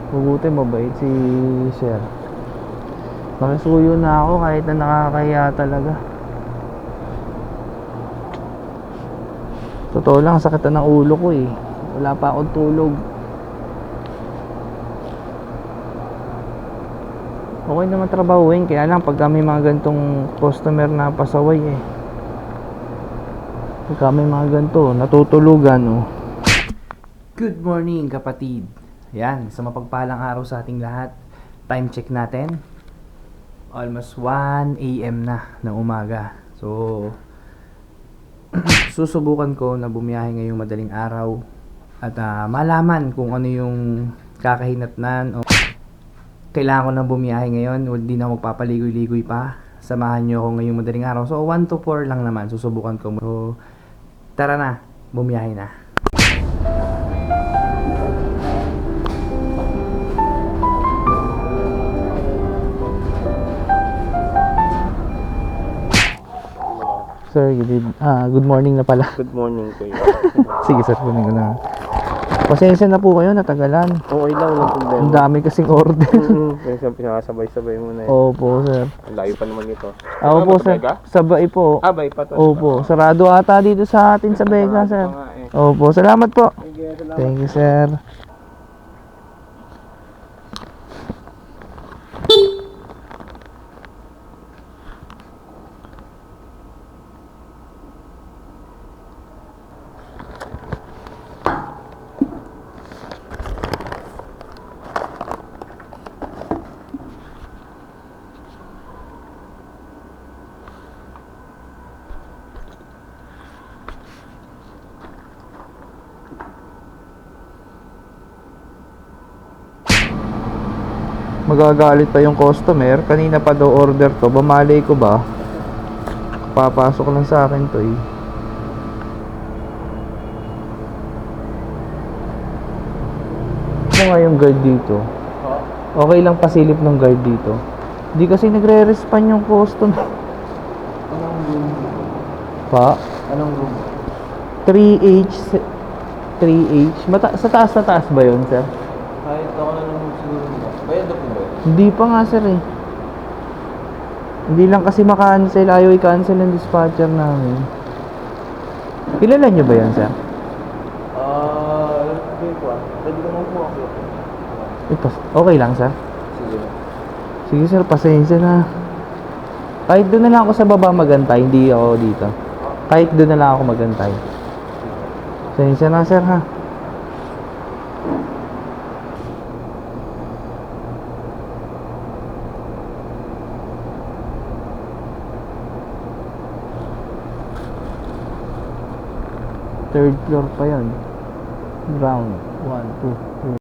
Mabuti mabait si sir. Nakisuyo na ako kahit na nakakahiya talaga. Totoo lang, sakit na ng ulo ko eh. Wala pa akong tulog. Okay naman trabahuin, kaya lang pagka may mga gantong customer na pasaway eh. Pagka may mga ganto, natutulugan oh. Good morning kapatid. Yan, sa mapagpalang araw sa ating lahat. Time check natin. Almost 1 AM na ng umaga. So, susubukan ko na bumiyahe ngayong madaling araw at malaman kung ano yung kakahinatnan o kailangan ko nang bumiyahe ngayon. Hindi na magpapaligoy-ligoy pa. Samahan nyo ako ngayong madaling araw. So 1 to 4 lang naman susubukan ko. So tara na, bumiyahe na. Sir, good morning na pala. Good morning kuya. Sige sir, kunin ko na. Pasensya na po kayo, natagalan. Okay lang, walang problema. Ang dami kasing order. Kasi pinakasabay-sabay mo na eh. Opo sir. Ang layo pa naman ito. Ako po sir, sa Bai po. Bay pa to. Opo, sarado ata dito sa atin sa Vega sir. Opo, salamat po. Sige, salamat. Thank you sir. Magagalit pa yung customer. Kanina pa daw order to. Bamalay ko ba? Papasok lang sa akin to eh. Ano nga yung guard dito? Okay lang pasilip ng guard dito. Hindi kasi nagre-respond yung customer. Anong room? Pa? Anong room? 3H 3H. Sa taas na taas ba yun sir? Kahit ako na lang siguro nila. Bayad na po ba yun? Hindi pa nga sir eh. Hindi lang kasi makancel. Ayaw i-cancel ng dispatcher namin. Kilala nyo ba yan sir? Hindi po ah. Pwede naman po ako. Ito, okay lang sir? Sige. Sige sir, pasensya na. Kahit doon na lang ako sa baba magantay. Hindi ako dito. Kahit doon na lang ako magantay. Pasensya na sir ha. Third floor pa yon. Ground. 1, 2, 3.